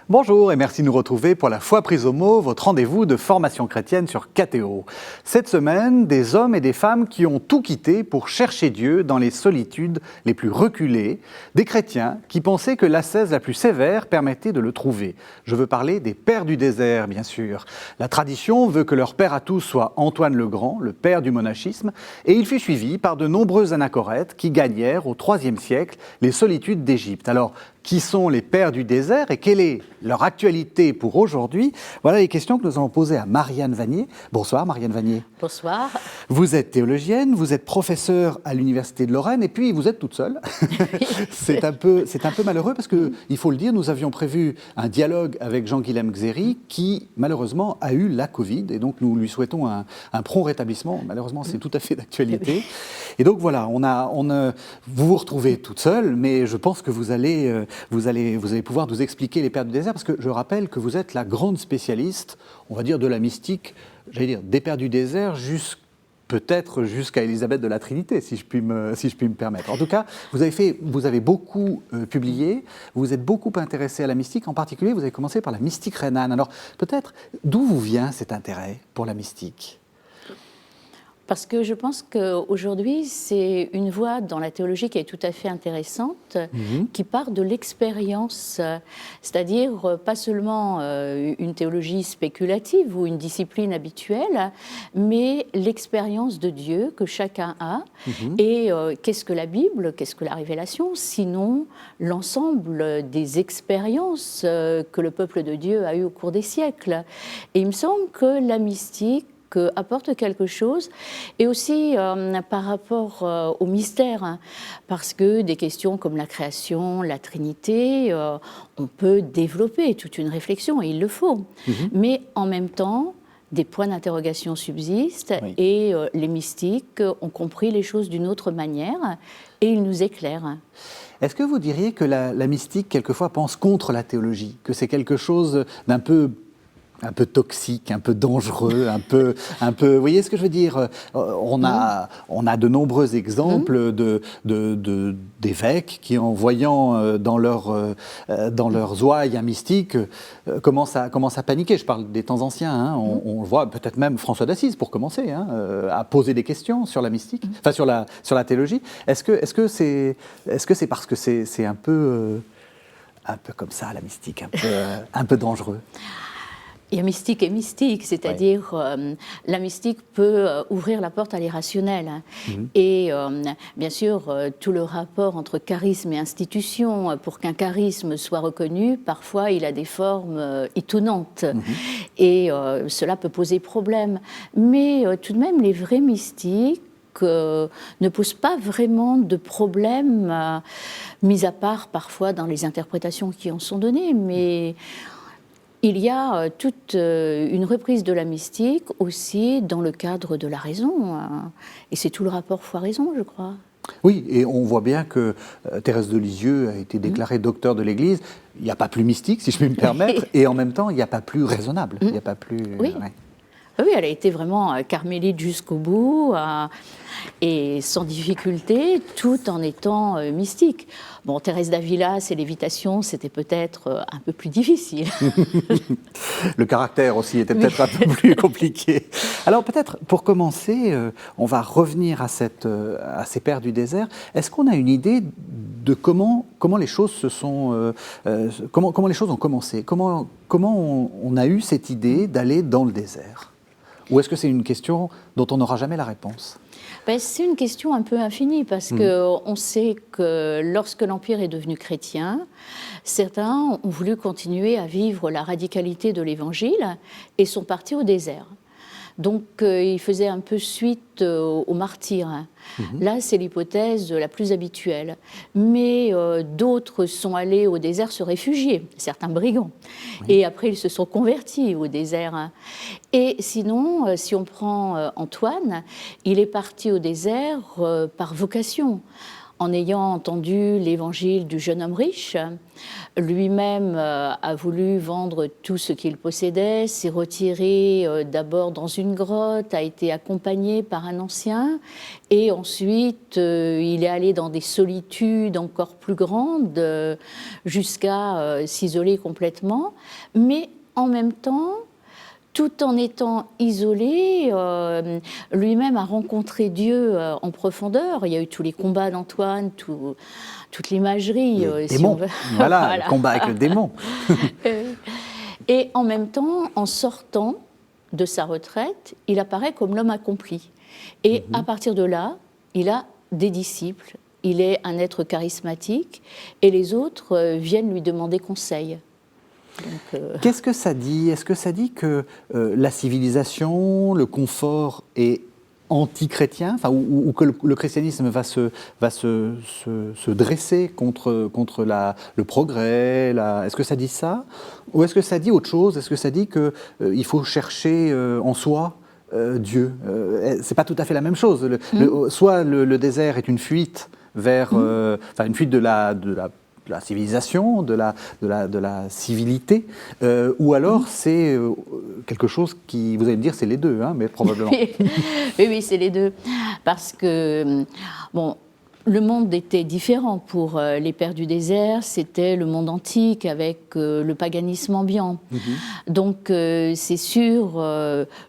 Bonjour et merci de nous retrouver pour la Foi prise au mot, votre rendez-vous de formation chrétienne sur KTO. Cette semaine, des hommes et des femmes qui ont tout quitté pour chercher Dieu dans les solitudes les plus reculées, des chrétiens qui pensaient que l'ascèse la plus sévère permettait de le trouver. Je veux parler des pères du désert, bien sûr. La tradition veut que leur père à tous soit Antoine le Grand, le père du monachisme, et il fut suivi par de nombreux anachorètes qui gagnèrent au IIIe siècle les solitudes d'Égypte. Alors, qui sont les pères du désert et quelle est leur actualité pour aujourd'hui? Voilà les questions que nous allons poser à Marianne Vanier. Bonsoir Marianne Vanier. Bonsoir. Vous êtes théologienne, vous êtes professeure à l'Université de Lorraine et puis vous êtes toute seule. C'est un peu malheureux parce que, il faut le dire, nous avions prévu un dialogue avec Jean-Guilhem Xéry qui malheureusement a eu la Covid et donc nous lui souhaitons un prompt rétablissement. Malheureusement c'est tout à fait d'actualité. Et donc voilà, vous vous retrouvez toute seule mais je pense que vous allez pouvoir nous expliquer les pères du désert, parce que je rappelle que vous êtes la grande spécialiste, on va dire, de la mystique, j'allais dire, des pères du désert, peut-être jusqu'à Élisabeth de la Trinité, si je puis me permettre. En tout cas, vous avez beaucoup publié, vous êtes beaucoup intéressé à la mystique, en particulier, vous avez commencé par la mystique rhénane. Alors, peut-être, d'où vous vient cet intérêt pour la mystique ? Parce que je pense qu'aujourd'hui, c'est une voie dans la théologie qui est tout à fait intéressante, qui part de l'expérience, c'est-à-dire pas seulement une théologie spéculative ou une discipline habituelle, mais l'expérience de Dieu que chacun a. Et qu'est-ce que la Bible, qu'est-ce que la révélation, sinon l'ensemble des expériences que le peuple de Dieu a eues au cours des siècles. Et il me semble que la mystique apporte quelque chose, et aussi par rapport au mystère, hein, parce que des questions comme la création, la Trinité, on peut développer toute une réflexion, et il le faut. Mais en même temps, des points d'interrogation subsistent, oui. Et les mystiques ont compris les choses d'une autre manière, et ils nous éclairent. Est-ce que vous diriez que la mystique, quelquefois, pense contre la théologie, que c'est quelque chose d'un peu toxique, un peu dangereux, un peu. Vous voyez ce que je veux dire ? On a de nombreux exemples d'évêques qui, en voyant dans leurs ouailles un mystique, commencent à paniquer. Je parle des temps anciens. Hein. On voit peut-être même François d'Assise, pour commencer, à poser des questions sur la mystique, enfin sur la théologie. Est-ce que c'est parce que c'est un peu comme ça la mystique, un peu dangereux? Il y a mystique et mystique, c'est-à-dire la mystique peut ouvrir la porte à l'irrationnel. Et bien sûr, tout le rapport entre charisme et institution, pour qu'un charisme soit reconnu, parfois il a des formes étonnantes. Et cela peut poser problème. Mais tout de même, les vrais mystiques ne posent pas vraiment de problème, mis à part parfois dans les interprétations qui en sont données. Mais il y a toute une reprise de la mystique aussi dans le cadre de la raison. Et c'est tout le rapport foi-raison, je crois. Oui, et on voit bien que Thérèse de Lisieux a été déclarée docteur de l'Église. Il n'y a pas plus mystique, si je puis me permettre, et en même temps, il n'y a pas plus raisonnable. Il n'y a pas plus... Oui. Oui, elle a été vraiment carmélite jusqu'au bout, et sans difficulté, tout en étant mystique. Bon, Thérèse d'Avila, ses lévitations, c'était peut-être un peu plus difficile. Le caractère aussi était peut-être un peu plus compliqué. Alors peut-être, pour commencer, on va revenir à ces pères du désert. Est-ce qu'on a une idée de comment les choses comment les choses ont commencé? Comment on a eu cette idée d'aller dans le désert? Ou est-ce que c'est une question dont on n'aura jamais la réponse? C'est une question un peu infinie, parce qu'on sait que lorsque l'Empire est devenu chrétien, certains ont voulu continuer à vivre la radicalité de l'Évangile et sont partis au désert. Donc, il faisait un peu suite aux martyrs. Là, c'est l'hypothèse la plus habituelle. Mais d'autres sont allés au désert se réfugier, certains brigands. Et après, ils se sont convertis au désert. Et sinon, si on prend Antoine, il est parti au désert par vocation. en ayant entendu l'évangile du jeune homme riche, lui-même a voulu vendre tout ce qu'il possédait, s'est retiré d'abord dans une grotte, a été accompagné par un ancien, et ensuite il est allé dans des solitudes encore plus grandes jusqu'à s'isoler complètement, mais en même temps, tout en étant isolé, lui-même a rencontré Dieu en profondeur. Il y a eu tous les combats d'Antoine, toute l'imagerie. Les démons, voilà, le combat avec le démon. Et en même temps, en sortant de sa retraite, il apparaît comme l'homme accompli. Et à partir de là, il a des disciples, il est un être charismatique, et les autres viennent lui demander conseil. Qu'est-ce que ça dit? Est-ce que ça dit que la civilisation, le confort est anti-chrétien, enfin, ou que le christianisme va se dresser contre le progrès? Est-ce que ça dit ça? Ou est-ce que ça dit autre chose? Est-ce que ça dit qu'il faut chercher en soi Dieu? C'est pas tout à fait la même chose. Soit le désert est une fuite vers, une fuite de la civilisation, de la civilité, ou alors c'est quelque chose qui, vous allez me dire, c'est les deux, hein, mais probablement. Oui, c'est les deux. Parce que, bon, le monde était différent pour les pères du désert, c'était le monde antique avec le paganisme ambiant. Donc c'est sûr,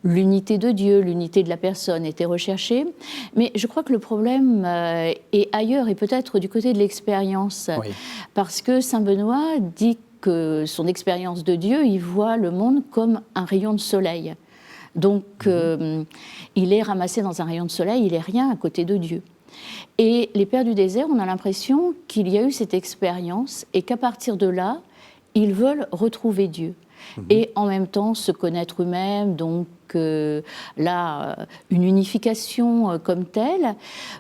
l'unité de Dieu, l'unité de la personne était recherchée, mais je crois que le problème est ailleurs et peut-être du côté de l'expérience, parce que saint Benoît dit que son expérience de Dieu, il voit le monde comme un rayon de soleil. Donc il est ramassé dans un rayon de soleil, il n'est rien à côté de Dieu. Et les pères du désert, on a l'impression qu'il y a eu cette expérience et qu'à partir de là, ils veulent retrouver Dieu. Et en même temps se connaître eux-mêmes, donc là, une unification comme telle.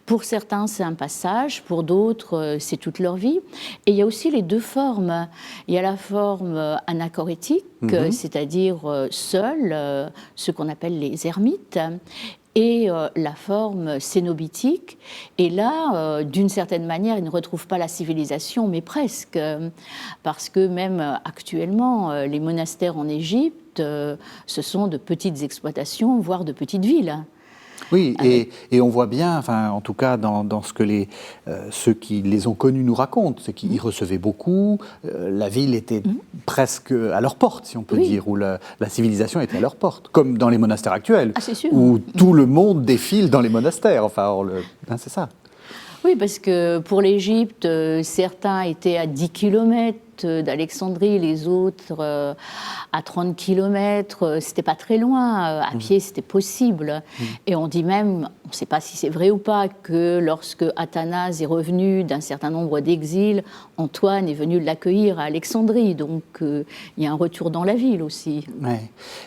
Pour certains, c'est un passage, pour d'autres, c'est toute leur vie. Et il y a aussi les deux formes. Il y a la forme anachorétique, c'est-à-dire seul, ce qu'on appelle les ermites, et la forme cénobitique. Et là, d'une certaine manière, ils ne retrouvent pas la civilisation, mais presque, parce que même actuellement, les monastères en Égypte, ce sont de petites exploitations, voire de petites villes. Oui, et on voit bien, enfin, en tout cas dans ce que ceux qui les ont connus nous racontent, c'est qu'ils recevaient beaucoup, la ville était presque à leur porte, si on peut dire, où la civilisation était à leur porte, comme dans les monastères actuels, où tout le monde défile dans les monastères, enfin, c'est ça. Oui, parce que pour l'Égypte, certains étaient à 10 km d'Alexandrie, les autres à 30 km, c'était pas très loin, à pied c'était possible. Et on dit même, on ne sait pas si c'est vrai ou pas, que lorsque Athanase est revenu d'un certain nombre d'exils, Antoine est venu l'accueillir à Alexandrie, donc il y a un retour dans la ville aussi. Ouais.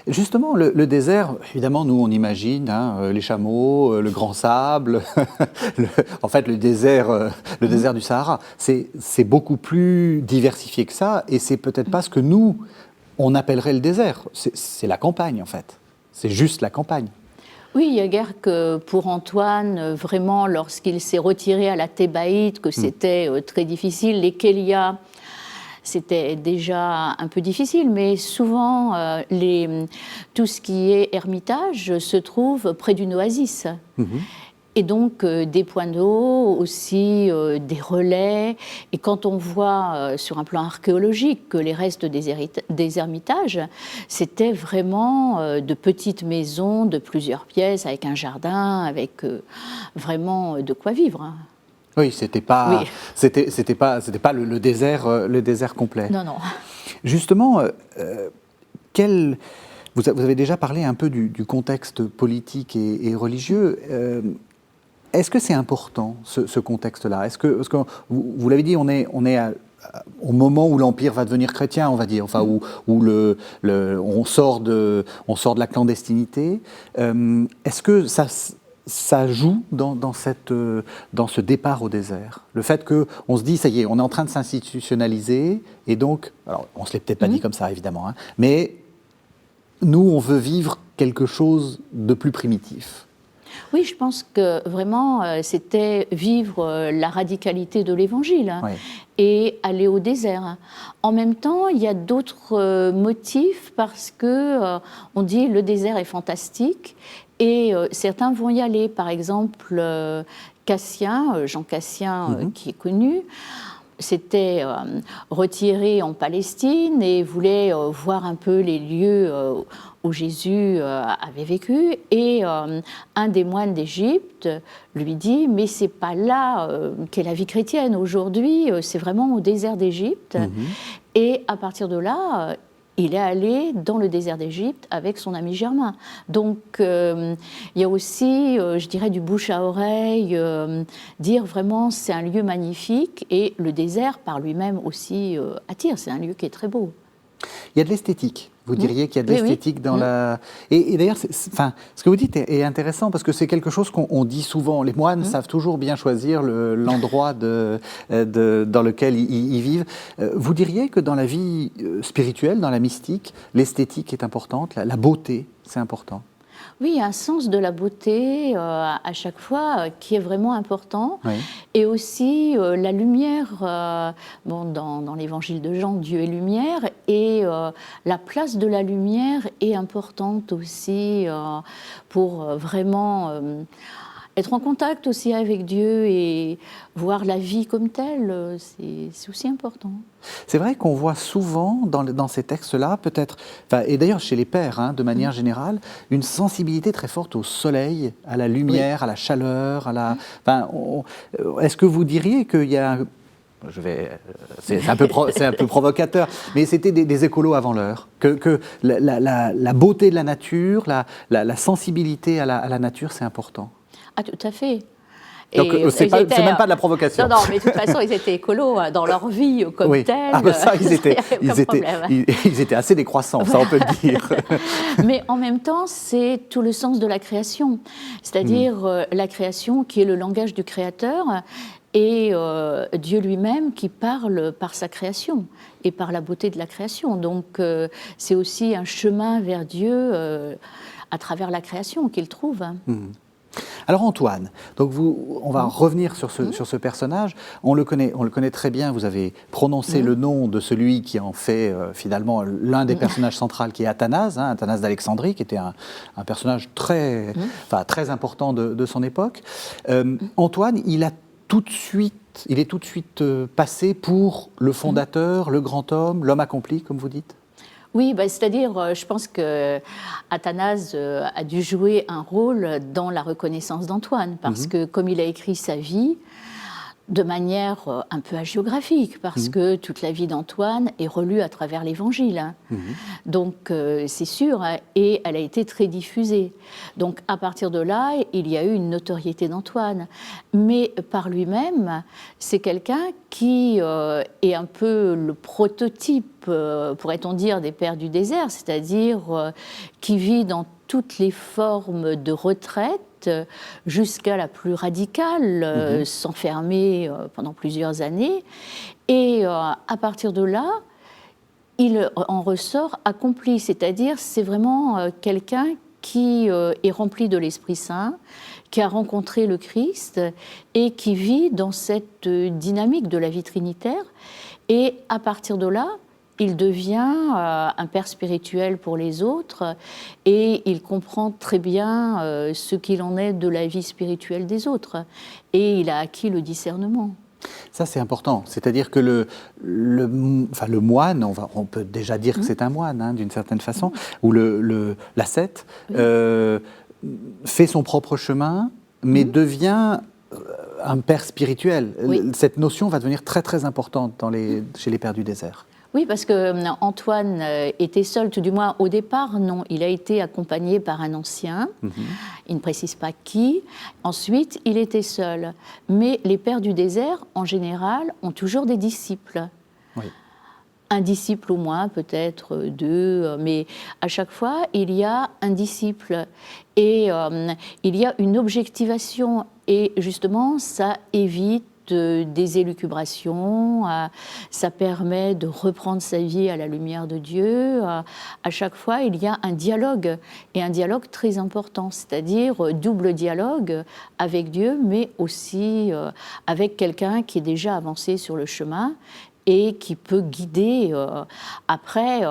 Justement, le désert, évidemment, nous on imagine les chameaux, le grand sable, en fait le désert du Sahara, c'est beaucoup plus diversifié que ça, et c'est peut-être pas ce que nous, on appellerait le désert. C'est la campagne, en fait. C'est juste la campagne. Oui, il y a guère que pour Antoine, vraiment, lorsqu'il s'est retiré à la Thébaïde, que c'était très difficile. Les Kélias, c'était déjà un peu difficile, mais souvent, tout ce qui est ermitage se trouve près d'une oasis. Et donc des points d'eau, aussi des relais. Et quand on voit sur un plan archéologique que les restes des ermitages, c'était vraiment de petites maisons de plusieurs pièces, avec un jardin, avec vraiment de quoi vivre. Hein. Oui, c'était pas le désert complet. Non, non. Justement, vous avez déjà parlé un peu du contexte politique et religieux. Est-ce que c'est important, ce contexte-là? Est-ce que, parce que vous l'avez dit, on est au moment où l'Empire va devenir chrétien, on va dire, enfin, où on sort de la clandestinité. Est-ce que ça joue dans ce départ au désert? Le fait qu'on se dit, ça y est, on est en train de s'institutionnaliser, et donc, alors on ne se l'est peut-être pas dit comme ça, évidemment, mais nous, on veut vivre quelque chose de plus primitif. Oui, je pense que vraiment, c'était vivre la radicalité de l'Évangile, hein, Oui. et aller au désert. En même temps, il y a d'autres motifs parce que on dit le désert est fantastique et certains vont y aller. Par exemple, Cassien, Jean Cassien, qui est connu, s'était retiré en Palestine et voulait voir un peu les lieux où Jésus avait vécu. Et un des moines d'Égypte lui dit « Mais c'est pas là qu'est la vie chrétienne. Aujourd'hui, c'est vraiment au désert d'Égypte. » Et à partir de là, il est allé dans le désert d'Égypte avec son ami Germain. Donc, il y a aussi, je dirais, du bouche à oreille, dire vraiment c'est un lieu magnifique et le désert par lui-même aussi attire. C'est un lieu qui est très beau. Il y a de l'esthétique. Vous diriez qu'il y a de l'esthétique dans la... Et d'ailleurs, enfin, ce que vous dites est intéressant parce que c'est quelque chose qu'on dit souvent. Les moines savent toujours bien choisir l'endroit dans lequel ils vivent. Vous diriez que dans la vie spirituelle, dans la mystique, l'esthétique est importante, la beauté, c'est important? Oui, il y a un sens de la beauté à chaque fois qui est vraiment important. Oui. Et aussi la lumière, dans l'évangile de Jean, Dieu est lumière, et la place de la lumière est importante aussi pour vraiment être en contact aussi avec Dieu et voir la vie comme telle, c'est aussi important. C'est vrai qu'on voit souvent dans ces textes-là, peut-être, et d'ailleurs chez les pères, de manière générale, une sensibilité très forte au soleil, à la lumière, à la chaleur, est-ce que vous diriez qu'il y a... c'est un peu provocateur, mais c'était des écolos avant l'heure, que la beauté de la nature, la sensibilité à la nature, c'est important. Ah, tout à fait. Donc, c'est même pas de la provocation. Non, mais de toute façon, ils étaient écolos dans leur vie comme telle. Ah ben ça, ils étaient assez décroissants, ça on peut le dire. Mais en même temps, c'est tout le sens de la création. C'est-à-dire la création qui est le langage du Créateur et Dieu lui-même qui parle par sa création et par la beauté de la création. Donc c'est aussi un chemin vers Dieu à travers la création qu'il trouve. Alors Antoine, donc on va revenir sur ce personnage. On le connaît très bien. Vous avez prononcé le nom de celui qui en fait finalement l'un des personnages centraux, qui est Athanase, Athanase d'Alexandrie, qui était un personnage très important de son époque. Antoine, il est tout de suite passé pour le fondateur, le grand homme, l'homme accompli, comme vous dites. Oui, c'est-à-dire, je pense que Athanase a dû jouer un rôle dans la reconnaissance d'Antoine, parce que comme il a écrit sa vie, de manière un peu hagiographique, parce que toute la vie d'Antoine est relue à travers l'Évangile. Donc, c'est sûr, et elle a été très diffusée. Donc, à partir de là, il y a eu une notoriété d'Antoine. Mais par lui-même, c'est quelqu'un qui est un peu le prototype, pourrait-on dire, des pères du désert, c'est-à-dire qui vit dans toutes les formes de retraite, jusqu'à la plus radicale, s'enfermer pendant plusieurs années. Et à partir de là, il en ressort accompli, c'est-à-dire c'est vraiment quelqu'un qui est rempli de l'Esprit Saint, qui a rencontré le Christ et qui vit dans cette dynamique de la vie trinitaire. Et à partir de là, il devient un père spirituel pour les autres et il comprend très bien ce qu'il en est de la vie spirituelle des autres. Et il a acquis le discernement. Ça, c'est important. C'est-à-dire que le moine, on peut déjà dire que c'est un moine, d'une certaine façon, ou l'ascète, fait son propre chemin, mais devient un père spirituel. Cette notion va devenir très, très importante chez les pères du désert. Oui, parce qu'Antoine était seul, tout du moins au départ, non. Il a été accompagné par un ancien, il ne précise pas qui. Ensuite, il était seul. Mais les pères du désert, en général, ont toujours des disciples. Oui. Un disciple au moins, peut-être deux, mais à chaque fois, il y a un disciple. Et il y a une objectivation. Et justement, ça évite des élucubrations, ça permet de reprendre sa vie à la lumière de Dieu. À chaque fois, il y a un dialogue, et un dialogue très important, c'est-à-dire double dialogue avec Dieu, mais aussi avec quelqu'un qui est déjà avancé sur le chemin et qui peut guider. Après,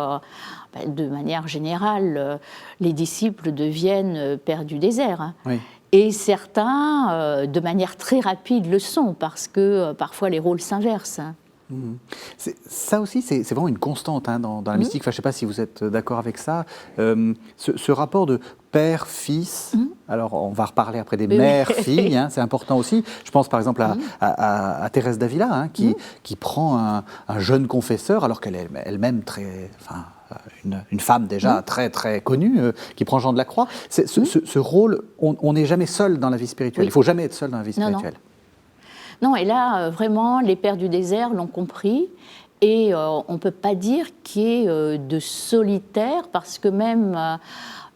de manière générale, les disciples deviennent pères du désert. Hein. Oui. Et certains, de manière très rapide, le sont, parce que parfois les rôles s'inversent. Ça aussi, c'est vraiment une constante hein, dans la mystique. Enfin, je ne sais pas si vous êtes d'accord avec ça. Ce rapport de père-fils, alors on va reparler après des mères-filles, hein, c'est important aussi. Je pense par exemple à Thérèse d'Avila, hein, qui prend un jeune confesseur, alors qu'elle est elle-même très... Enfin, une femme déjà très très connue, qui prend Jean de la Croix. Ce rôle, on n'est jamais seul dans la vie spirituelle. Il ne faut jamais être seul dans la vie spirituelle. Non, et là, vraiment, les pères du désert l'ont compris. Et on ne peut pas dire qu'il y ait de solitaire, parce que même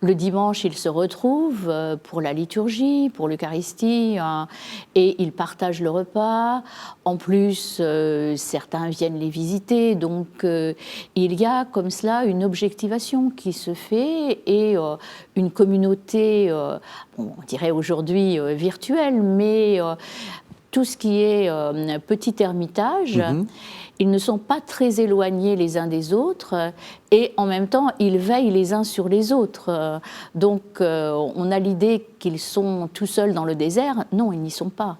le dimanche, ils se retrouvent pour la liturgie, pour l'Eucharistie, et ils partagent le repas. En plus, certains viennent les visiter. Donc, il y a comme cela une objectivation qui se fait, et une communauté, on dirait aujourd'hui virtuelle, mais... tout ce qui est petit ermitage, ils ne sont pas très éloignés les uns des autres, et en même temps, ils veillent les uns sur les autres. Donc, on a l'idée qu'ils sont tout seuls dans le désert. Non, ils n'y sont pas.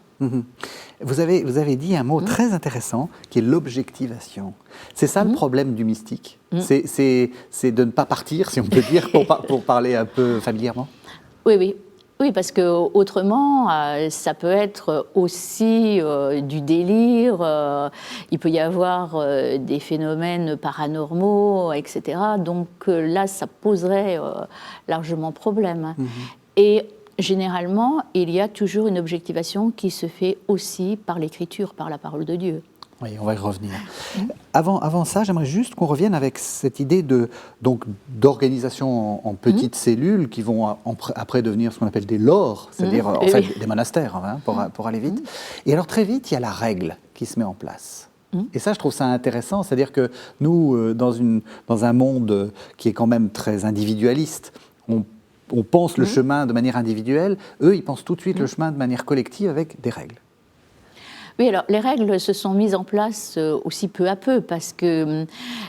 Vous avez dit un mot très intéressant, qui est l'objectivation. C'est ça le problème du mystique. C'est de ne pas partir, si on peut dire, pour parler un peu familièrement. Oui, oui. Oui, parce que autrement, ça peut être aussi du délire. Il peut y avoir des phénomènes paranormaux, etc. Donc là, ça poserait largement problème. Et généralement, il y a toujours une objectivation qui se fait aussi par l'écriture, par la parole de Dieu. Oui, on va y revenir. Avant ça, j'aimerais juste qu'on revienne avec cette idée d'organisation en petites cellules qui vont après devenir ce qu'on appelle des lores, c'est-à-dire en fait des monastères, hein, pour aller vite. Et alors très vite, il y a la règle qui se met en place. Et ça, je trouve ça intéressant, c'est-à-dire que nous, dans un monde qui est quand même très individualiste, on pense le chemin de manière individuelle, eux, ils pensent tout de suite le chemin de manière collective avec des règles. Oui, alors les règles se sont mises en place aussi peu à peu, parce que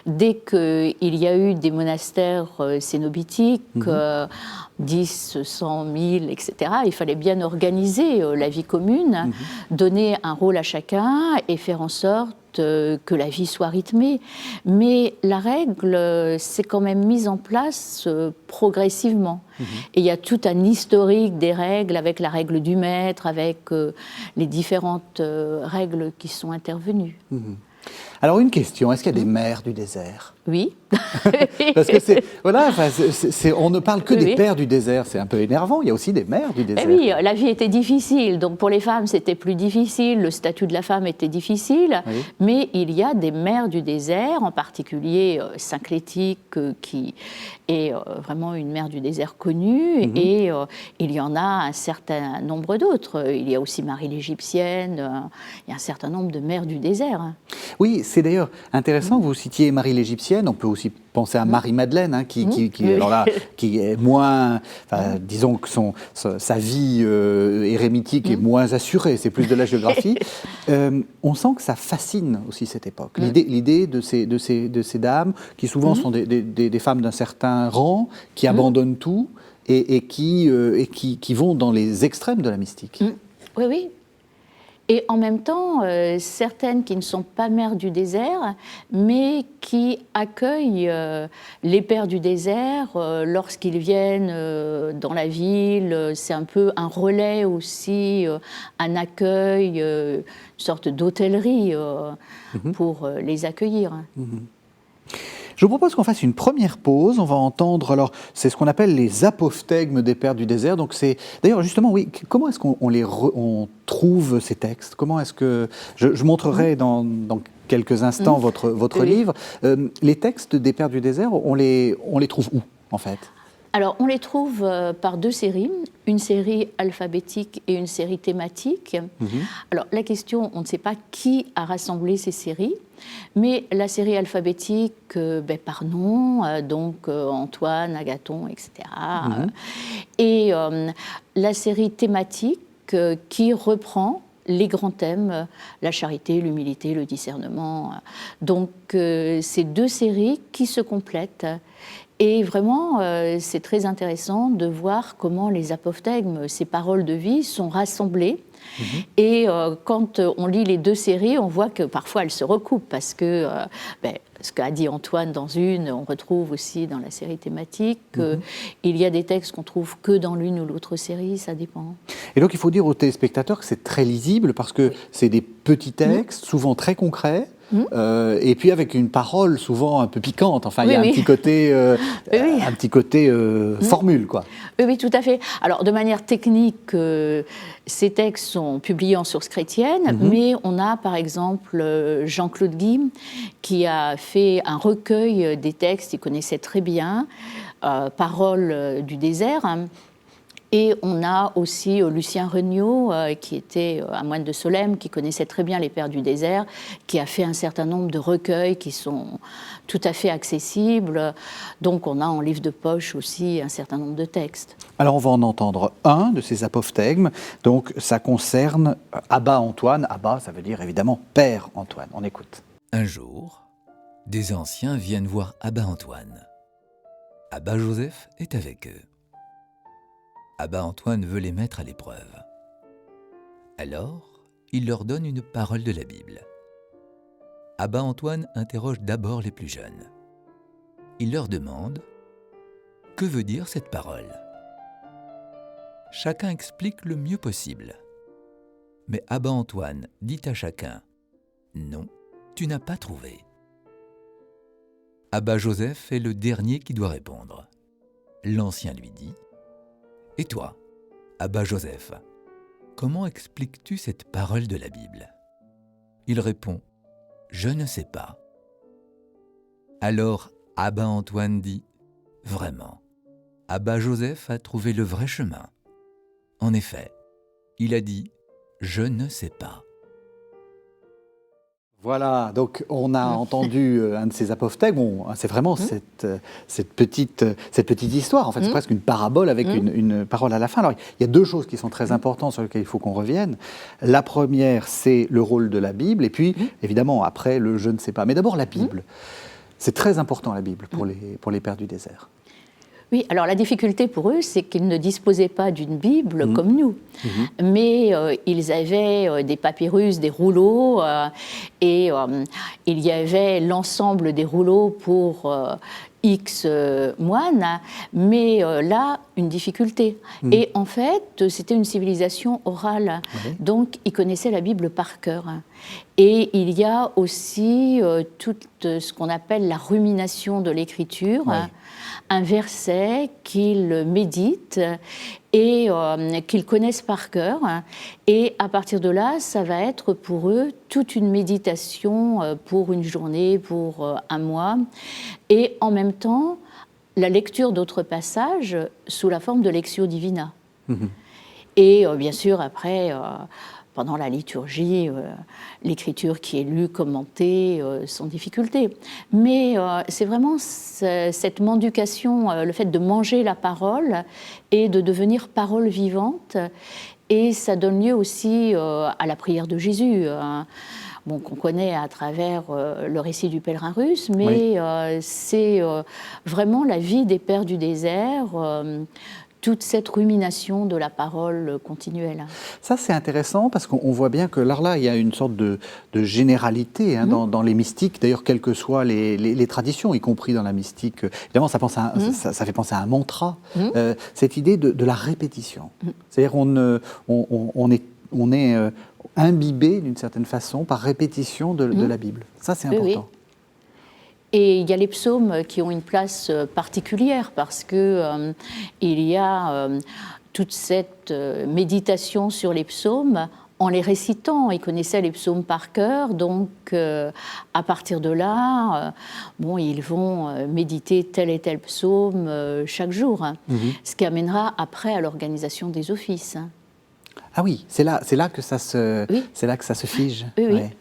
dès qu'il y a eu des monastères cénobitiques, 10, 100, 1000, etc., il fallait bien organiser la vie commune, donner un rôle à chacun et faire en sorte que la vie soit rythmée. Mais la règle s'est quand même mise en place progressivement. Et il y a tout un historique des règles, avec la règle du maître, avec les différentes règles qui sont intervenues. Alors une question, est-ce qu'il y a des mères du désert ? Oui. Parce que on ne parle que des pères du désert, c'est un peu énervant, il y a aussi des mères du désert. Oui, la vie était difficile, donc pour les femmes c'était plus difficile, le statut de la femme était difficile, mais il y a des mères du désert, en particulier Saint Clétique, qui est vraiment une mère du désert connue, et il y en a un certain nombre d'autres. Il y a aussi Marie l'Égyptienne, il y a un certain nombre de mères du désert. Oui, c'est d'ailleurs intéressant que vous citiez Marie l'Égyptienne. On peut aussi penser à Marie-Madeleine, hein, qui est moins, disons que sa vie érémitique est moins assurée, c'est plus de la géographie. On sent que ça fascine aussi cette époque. L'idée de ces dames, qui souvent sont des femmes d'un certain rang, qui abandonnent tout et qui vont dans les extrêmes de la mystique. Oui, oui. Et en même temps, certaines qui ne sont pas mères du désert, mais qui accueillent les pères du désert lorsqu'ils viennent dans la ville. C'est un peu un relais aussi, un accueil, une sorte d'hôtellerie pour les accueillir. Je vous propose qu'on fasse une première pause. On va entendre, alors, c'est ce qu'on appelle les apophthegmes des pères du désert. Donc c'est, d'ailleurs, justement, oui, comment est-ce qu'on on trouve ces textes ? Comment est-ce que... Je montrerai dans quelques instants votre livre. Les textes des pères du désert, on les trouve où, en fait ? Alors, on les trouve par deux séries, une série alphabétique et une série thématique. Alors, la question, on ne sait pas qui a rassemblé ces séries, mais la série alphabétique, par nom, donc Antoine, Agathon, etc. Et la série thématique qui reprend les grands thèmes, la charité, l'humilité, le discernement. Donc, ces deux séries qui se complètent. Et vraiment, c'est très intéressant de voir comment les apophthegmes, ces paroles de vie, sont rassemblées. Et quand on lit les deux séries, on voit que parfois elles se recoupent, parce que ce qu'a dit Antoine dans une, on retrouve aussi dans la série thématique. Il y a des textes qu'on trouve que dans l'une ou l'autre série, ça dépend. Et donc il faut dire aux téléspectateurs que c'est très lisible, parce que c'est des petits textes, souvent très concrets. Et puis avec une parole souvent un peu piquante. Enfin, il y a un petit côté, un petit côté formule, quoi. Oui, tout à fait. Alors, de manière technique, ces textes sont publiés en source chrétienne, mais on a, par exemple, Jean-Claude Guy, qui a fait un recueil des textes qu'il connaissait très bien, Paroles du désert. Et on a aussi Lucien Regnault, qui était un moine de Solesmes, qui connaissait très bien les Pères du désert, qui a fait un certain nombre de recueils qui sont tout à fait accessibles. Donc on a en livre de poche aussi un certain nombre de textes. Alors on va en entendre un de ces apophthegmes. Donc ça concerne Abba Antoine. Abba, ça veut dire évidemment Père Antoine. On écoute. Un jour, des anciens viennent voir Abba Antoine. Abba Joseph est avec eux. Abba Antoine veut les mettre à l'épreuve. Alors, il leur donne une parole de la Bible. Abba Antoine interroge d'abord les plus jeunes. Il leur demande « Que veut dire cette parole ?» Chacun explique le mieux possible. Mais Abba Antoine dit à chacun « Non, tu n'as pas trouvé. » Abba Joseph est le dernier qui doit répondre. L'ancien lui dit « Et toi, Abba Joseph, comment expliques-tu cette parole de la Bible ?» Il répond « Je ne sais pas. » Alors Abba Antoine dit « Vraiment, Abba Joseph a trouvé le vrai chemin. En effet, il a dit « Je ne sais pas. » Voilà, donc on a entendu un de ces apophthegmes. Bon, c'est vraiment cette petite histoire. En fait, c'est presque une parabole avec une parole à la fin. Alors, il y a deux choses qui sont très importantes sur lesquelles il faut qu'on revienne. La première, c'est le rôle de la Bible. Et puis, évidemment, après, le « je ne sais pas ». Mais d'abord, la Bible. C'est très important, la Bible, pour les Pères du désert. Oui, alors la difficulté pour eux, c'est qu'ils ne disposaient pas d'une Bible comme nous, mais ils avaient des papyrus, des rouleaux, et il y avait l'ensemble des rouleaux pour X moines, mais là, une difficulté. Et en fait, c'était une civilisation orale, donc ils connaissaient la Bible par cœur. Et il y a aussi tout ce qu'on appelle la rumination de l'écriture, un verset qu'ils méditent et qu'ils connaissent par cœur. Et à partir de là, ça va être pour eux toute une méditation pour une journée, pour un mois. Et en même temps, la lecture d'autres passages sous la forme de lectio divina. Et bien sûr, après, pendant la liturgie, l'écriture qui est lue, commentée, sans difficulté. Mais c'est vraiment cette mendication, le fait de manger la parole et de devenir parole vivante. Et ça donne lieu aussi à la prière de Jésus, bon, qu'on connaît à travers le récit du pèlerin russe, mais c'est vraiment la vie des Pères du désert, toute cette rumination de la parole continuelle. Ça, c'est intéressant parce qu'on voit bien que là, il y a une sorte de généralité dans les mystiques, d'ailleurs, quelles que soient les traditions, y compris dans la mystique. Évidemment, ça fait penser à un mantra, cette idée de la répétition. C'est-à-dire on est imbibé, d'une certaine façon, par répétition de la Bible. Ça, c'est important. Oui. Et il y a les psaumes qui ont une place particulière parce que il y a toute cette méditation sur les psaumes en les récitant. Ils connaissaient les psaumes par cœur, donc à partir de là, ils vont méditer tel et tel psaume chaque jour, ce qui amènera après à l'organisation des offices. Ah oui, c'est là que ça se, c'est là que ça se fige. Oui, oui. Ouais.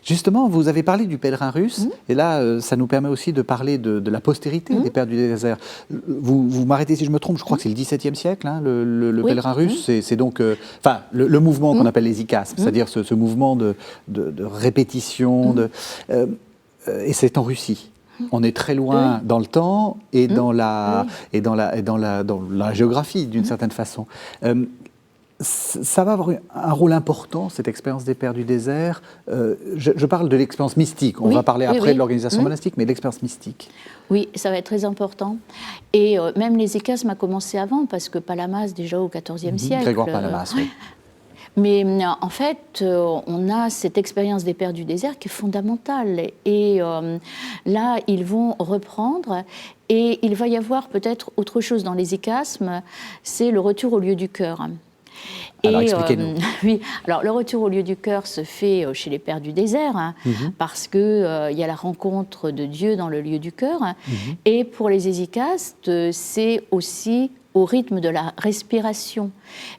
Justement, vous avez parlé du pèlerin russe, et là, ça nous permet aussi de parler de la postérité des pères du désert. Vous m'arrêtez si je me trompe, je crois que c'est le XVIIe siècle, hein, le pèlerin russe. C'est donc, le mouvement qu'on appelle les ikasmes, c'est-à-dire ce mouvement de répétition, et c'est en Russie. On est très loin dans le temps et dans la géographie, d'une certaine façon. Ça va avoir un rôle important, cette expérience des Pères du désert. Je parle de l'expérience mystique. On va parler après de l'organisation monastique, mais de l'expérience mystique. Oui, ça va être très important. Et même les ikasmes a commencé avant, parce que Palamas, déjà au XIVe siècle. Grégoire Palamas, oui. Mais en fait, on a cette expérience des Pères du désert qui est fondamentale. Et là, ils vont reprendre. Et il va y avoir peut-être autre chose dans les ikasmes, c'est le retour au lieu du cœur. Alors, expliquez-nous. Oui, alors le retour au lieu du cœur se fait chez les Pères du désert, parce qu'il y a la rencontre de Dieu dans le lieu du cœur. Et pour les hésychastes, c'est aussi au rythme de la respiration.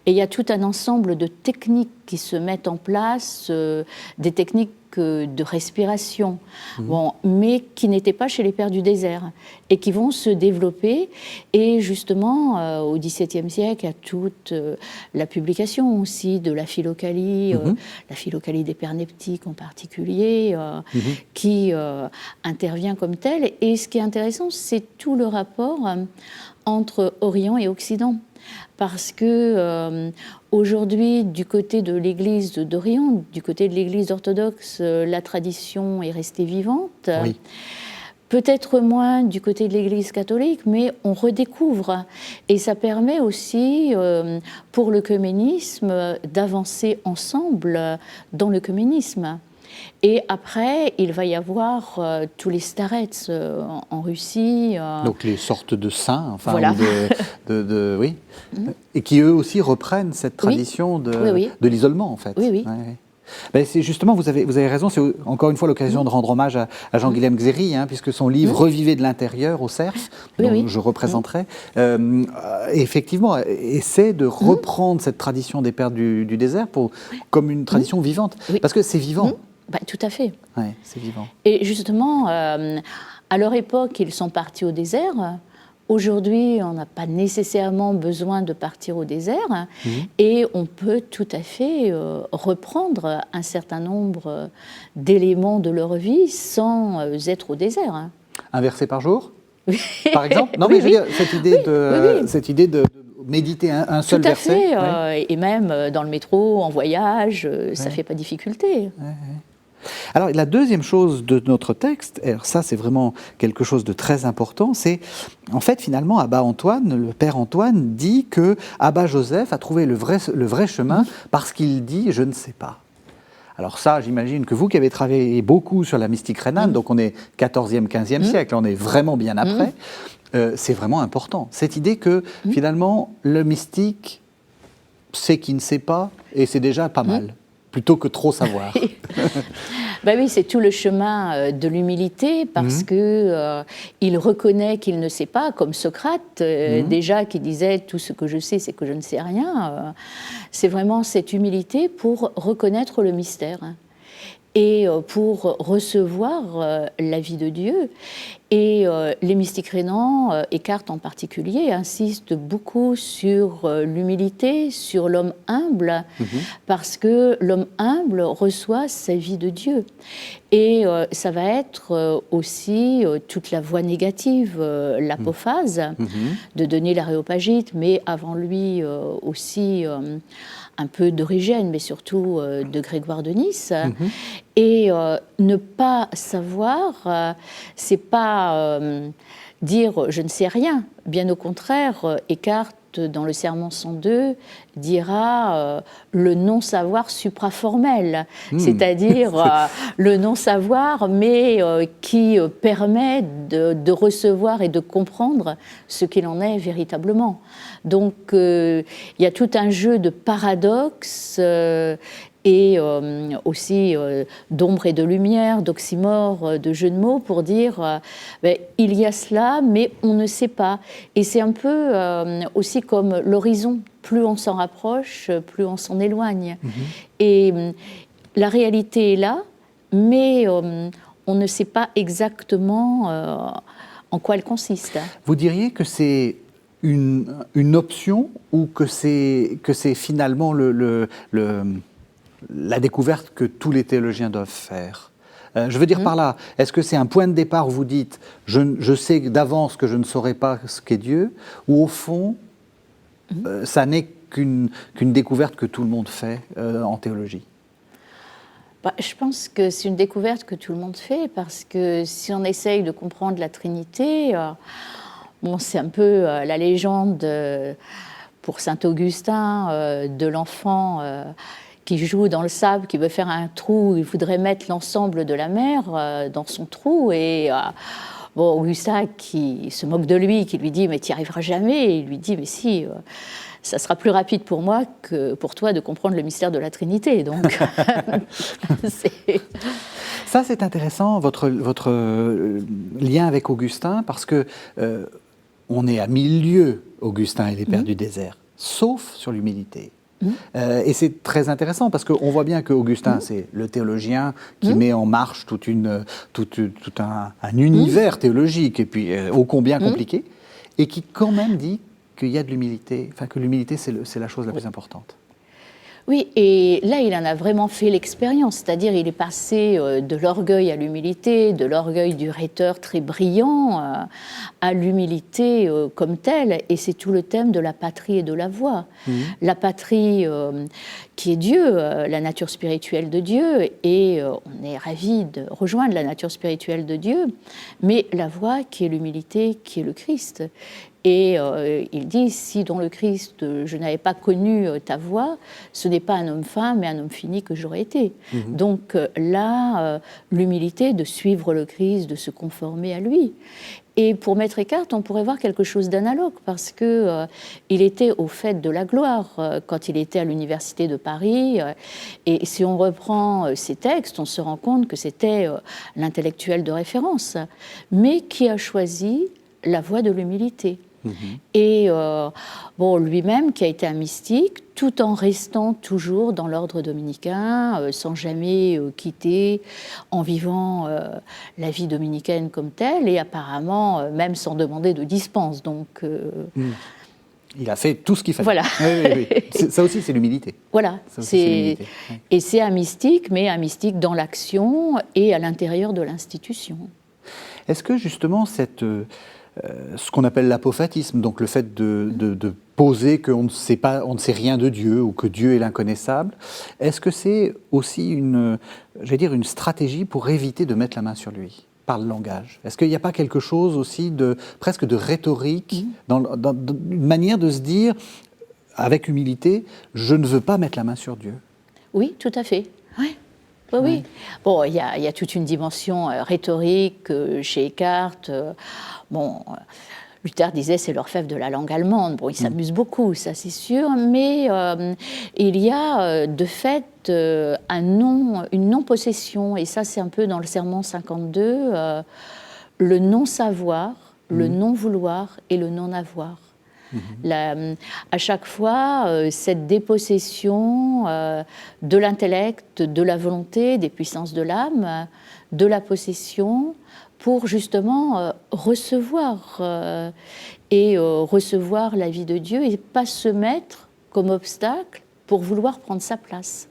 Et il y a tout un ensemble de techniques qui se mettent en place, des techniques de respiration, mais qui n'étaient pas chez les Pères du désert et qui vont se développer. Et justement, au XVIIe siècle, il y a toute la publication aussi de la philokalie, la philokalie des Pères neptiques en particulier, qui intervient comme telle. Et ce qui est intéressant, c'est tout le rapport entre Orient et Occident. Parce que aujourd'hui, du côté de l'Église d'Orient, du côté de l'Église orthodoxe, la tradition est restée vivante. Oui. Peut-être moins du côté de l'Église catholique, mais on redécouvre. Et ça permet aussi, pour l'œcuménisme, d'avancer ensemble dans l'œcuménisme. Et après, il va y avoir tous les starets en Russie. Donc les sortes de saints, enfin, voilà. Oui, et qui eux aussi reprennent cette tradition de l'isolement, en fait. Oui, oui. Ouais. Ben c'est justement, vous avez raison, c'est encore une fois l'occasion de rendre hommage à Jean-Guilhem Xéry, puisque son livre Revivez de l'intérieur au cerf, dont je représenterai, effectivement, essaie de reprendre cette tradition des Pères du désert comme une tradition vivante, parce que c'est vivant. Tout à fait. Oui, c'est vivant. Et justement, à leur époque, ils sont partis au désert. Aujourd'hui, on n'a pas nécessairement besoin de partir au désert. Et on peut tout à fait reprendre un certain nombre d'éléments de leur vie sans être au désert. Un verset par jour, par exemple? Non, mais je veux dire, cette idée de méditer un seul verset. Tout à fait. Et même dans le métro, en voyage, ça ne fait pas difficulté. Alors, la deuxième chose de notre texte, et ça c'est vraiment quelque chose de très important, c'est en fait finalement Abba Antoine, le père Antoine, dit que Abba Joseph a trouvé le vrai chemin parce qu'il dit « je ne sais pas ». Alors ça, j'imagine que vous qui avez travaillé beaucoup sur la mystique rhénane, donc on est 14e, 15e siècle, on est vraiment bien après, c'est vraiment important. Cette idée que finalement le mystique sait qu'il ne sait pas et c'est déjà pas mal. Plutôt que trop savoir. Oui, c'est tout le chemin de l'humilité, parce que il reconnaît qu'il ne sait pas, comme Socrate, déjà, qui disait « tout ce que je sais, c'est que je ne sais rien ». C'est vraiment cette humilité pour reconnaître le mystère et pour recevoir la vie de Dieu. Et les mystiques rhénans, Eckhart en particulier, insistent beaucoup sur l'humilité, sur l'homme humble, parce que l'homme humble reçoit sa vie de Dieu. Et ça va être aussi toute la voie négative, l'apophase, de Denis l'Aréopagite, mais avant lui aussi un peu d'Origène, mais surtout de Grégoire de Nice. Et ne pas savoir, c'est pas dire je ne sais rien. Bien au contraire, Eckhart, dans le Sermon 102, dira le non-savoir supraformel, c'est-à-dire le non-savoir, mais qui permet de recevoir et de comprendre ce qu'il en est véritablement. Donc, il y a tout un jeu de paradoxes et aussi d'ombre et de lumière, d'oxymore, de jeux de mots pour dire il y a cela, mais on ne sait pas. Et c'est un peu aussi comme l'horizon. Plus on s'en rapproche, plus on s'en éloigne. Et la réalité est là, mais on ne sait pas exactement en quoi elle consiste. Vous diriez que c'est une option ou que c'est finalement la découverte que tous les théologiens doivent faire? Je veux dire par là, est-ce que c'est un point de départ où vous dites je sais d'avance que je ne saurais pas ce qu'est Dieu, ou au fond, ça n'est qu'une découverte que tout le monde fait en théologie? Je pense que c'est une découverte que tout le monde fait, parce que si on essaye de comprendre la Trinité, c'est un peu la légende pour saint Augustin de l'enfant qui joue dans le sable, qui veut faire un trou, il voudrait mettre l'ensemble de la mer dans son trou, et Augustin qui se moque de lui, qui lui dit « mais tu n'y arriveras jamais », et il lui dit « mais si, ça sera plus rapide pour moi que pour toi de comprendre le mystère de la Trinité ». Donc, Ça, c'est intéressant, votre lien avec Augustin, parce que on est à 1000 lieues, Augustin et les Pères du désert, sauf sur l'humilité. Et c'est très intéressant, parce qu'on voit bien qu'Augustin, c'est le théologien qui met en marche tout un univers théologique, et puis ô combien compliqué, et qui quand même dit qu'il y a de l'humilité, enfin que l'humilité, c'est la chose la plus importante. Oui, et là, il en a vraiment fait l'expérience, c'est-à-dire il est passé de l'orgueil à l'humilité, de l'orgueil du rhéteur très brillant à l'humilité comme telle, et c'est tout le thème de la patrie et de la voie. La patrie qui est Dieu, la nature spirituelle de Dieu, et on est ravis de rejoindre la nature spirituelle de Dieu, mais la voie qui est l'humilité, qui est le Christ. Et il dit, si dans le Christ je n'avais pas connu ta voix, ce n'est pas un homme fin, mais un homme fini que j'aurais été. Donc là, l'humilité de suivre le Christ, de se conformer à lui. Et pour Maître Eckhart, on pourrait voir quelque chose d'analogue, parce que il était au fait de la gloire quand il était à l'université de Paris. Et si on reprend ses textes, on se rend compte que c'était l'intellectuel de référence, mais qui a choisi la voie de l'humilité. Et lui-même, qui a été un mystique, tout en restant toujours dans l'ordre dominicain, sans jamais quitter, en vivant la vie dominicaine comme telle, et apparemment même sans demander de dispense. Donc, il a fait tout ce qu'il fallait. Voilà. Oui. Ça aussi, c'est l'humilité. Voilà. Et c'est un mystique, mais un mystique dans l'action et à l'intérieur de l'institution. Est-ce que justement ce qu'on appelle l'apophatisme, donc le fait de poser qu'on ne sait pas, on ne sait rien de Dieu, ou que Dieu est l'inconnaissable, est-ce que c'est aussi une stratégie pour éviter de mettre la main sur lui par le langage? Est-ce qu'il n'y a pas quelque chose aussi presque de rhétorique, dans une manière de se dire, avec humilité, je ne veux pas mettre la main sur Dieu? Oui, tout à fait. Oui. Oui. Bon, il y a toute une dimension rhétorique chez Eckhart. Luther disait c'est l'orfèvre de la langue allemande. Bon, il s'amuse beaucoup, ça c'est sûr, mais il y a de fait une non-possession, et ça c'est un peu dans le Sermon 52, le non-savoir, le non-vouloir et le non-avoir. À chaque fois, cette dépossession de l'intellect, de la volonté, des puissances de l'âme, de la possession, pour justement recevoir la vie de Dieu, et pas se mettre comme obstacle pour vouloir prendre sa place.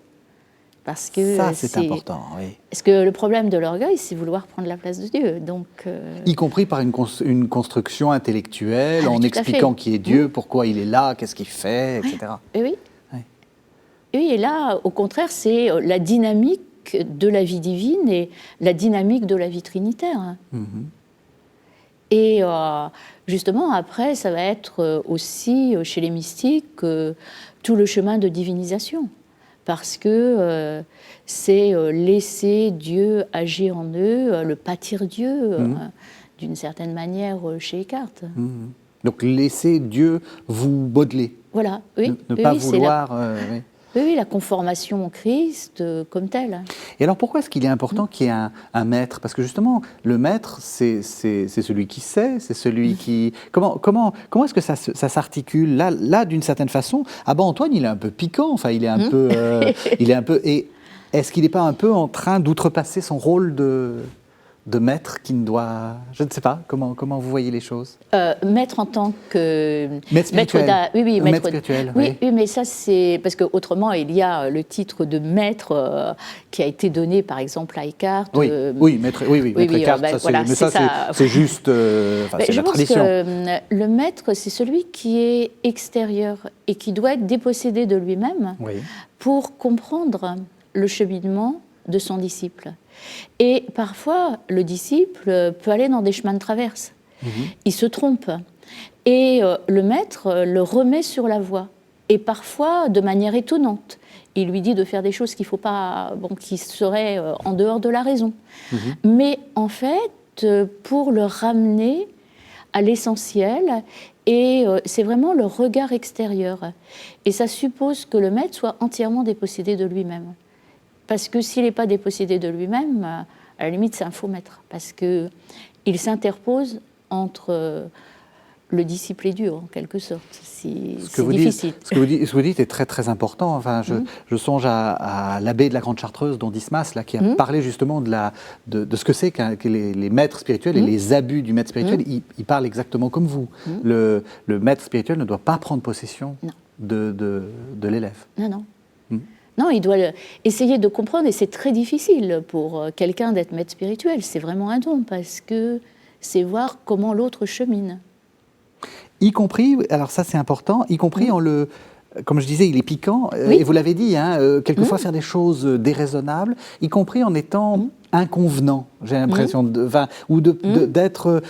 Parce que ça, c'est important, oui. Parce que le problème de l'orgueil, c'est vouloir prendre la place de Dieu. Donc, y compris par une construction intellectuelle, en expliquant qui est Dieu, pourquoi il est là, qu'est-ce qu'il fait, etc. Oui. Et là, au contraire, c'est la dynamique de la vie divine et la dynamique de la vie trinitaire. Et justement, après, ça va être aussi, chez les mystiques, tout le chemin de divinisation. Parce que c'est laisser Dieu agir en eux, le pâtir Dieu, d'une certaine manière, chez Eckhart. Donc laisser Dieu vous modeler. Voilà, oui. Ne pas vouloir... Oui, oui, la conformation au Christ comme telle. Et alors pourquoi est-ce qu'il est important qu'il y ait un maître? Parce que justement, le maître, c'est celui qui sait, c'est celui qui... Comment est-ce que ça s'articule? Là, d'une certaine façon, Abba Antoine, il est un peu piquant, enfin, il est un peu... il est un peu... Et est-ce qu'il n'est pas un peu en train d'outrepasser son rôle de maître qui ne doit... Je ne sais pas, comment vous voyez les choses? Maître en tant que... Maître spirituel. Oui, maître spirituel, oui, mais ça c'est... Parce qu'autrement, il y a le titre de maître qui a été donné, par exemple, à Eckhart. Oui, maître Eckhart, voilà, mais ça, c'est juste... c'est je la pense tradition. que le maître, c'est celui qui est extérieur et qui doit être dépossédé de lui-même pour comprendre le cheminement de son disciple. Et parfois, le disciple peut aller dans des chemins de traverse. Il se trompe. Et le maître le remet sur la voie. Et parfois, de manière étonnante. Il lui dit de faire des choses qu'il faut pas, qui seraient en dehors de la raison. Mais en fait, pour le ramener à l'essentiel, et c'est vraiment le regard extérieur. Et ça suppose que le maître soit entièrement dépossédé de lui-même. Parce que s'il n'est pas dépossédé de lui-même, à la limite, c'est un faux maître. Parce qu'il s'interpose entre le disciple et Dieu, en quelque sorte. C'est difficile. Ce que vous dites est très, très important. Enfin, je songe à l'abbé de la Grande Chartreuse, Don Dismas, là, qui a parlé justement de ce que c'est que les maîtres spirituels et les abus du maître spirituel. Il parle exactement comme vous. Le maître spirituel ne doit pas prendre possession de l'élève. Non. Non, il doit essayer de comprendre, et c'est très difficile pour quelqu'un d'être maître spirituel. C'est vraiment un don, parce que c'est voir comment l'autre chemine. Y compris, alors ça c'est important, y compris comme je disais, il est piquant, et vous l'avez dit, quelquefois faire des choses déraisonnables, y compris en étant inconvenant, j'ai l'impression, d'être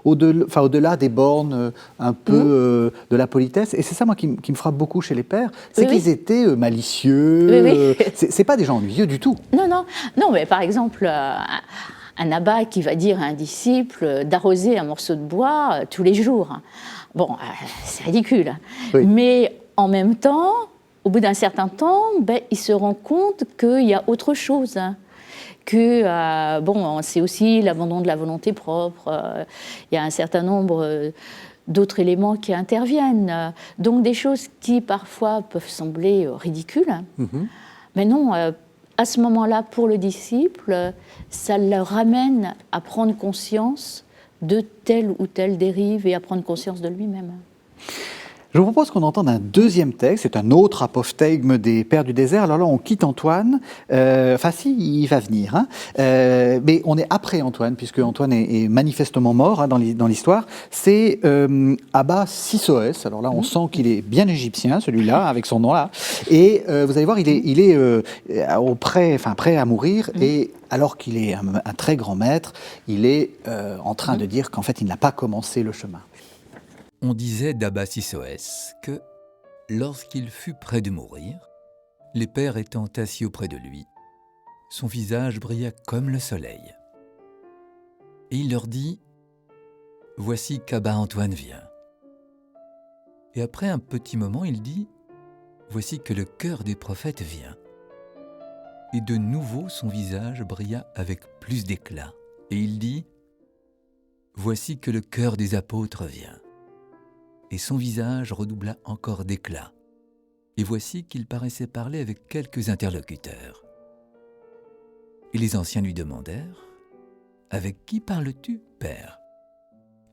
au-delà des bornes un peu de la politesse. Et c'est ça, moi, qui me frappe beaucoup chez les pères, c'est qu'ils étaient malicieux. C'est pas des gens ennuyeux du tout. Non, mais par exemple, un abbat qui va dire à un disciple d'arroser un morceau de bois tous les jours. Bon, c'est ridicule. Mais en même temps, au bout d'un certain temps, il se rend compte qu'il y a autre chose. Que, c'est aussi l'abandon de la volonté propre. Il y a un certain nombre d'autres éléments qui interviennent. Donc des choses qui, parfois, peuvent sembler ridicules. Mais non, à ce moment-là, pour le disciple, ça le ramène à prendre conscience de telle ou telle dérive et à prendre conscience de lui-même. Je vous propose qu'on entende un deuxième texte, c'est un autre apophthegme des Pères du désert. Alors là, on quitte Antoine, il va venir, mais on est après Antoine, puisque Antoine est manifestement mort dans l'histoire. C'est Abba Sisoès. Alors là, on sent qu'il est bien égyptien, celui-là, avec son nom là. Et vous allez voir, il est prêt à mourir, et alors qu'il est un très grand maître, il est en train de dire qu'en fait, il n'a pas commencé le chemin. On disait d'Abba Sisoès que, lorsqu'il fut près de mourir, les pères étant assis auprès de lui, son visage brilla comme le soleil. Et il leur dit « Voici qu'Abba Antoine vient. » Et après un petit moment, il dit « Voici que le cœur des prophètes vient. » Et de nouveau son visage brilla avec plus d'éclat. Et il dit « Voici que le cœur des apôtres vient. » Et son visage redoubla encore d'éclat. Et voici qu'il paraissait parler avec quelques interlocuteurs. Et les anciens lui demandèrent « Avec qui parles-tu, Père ?»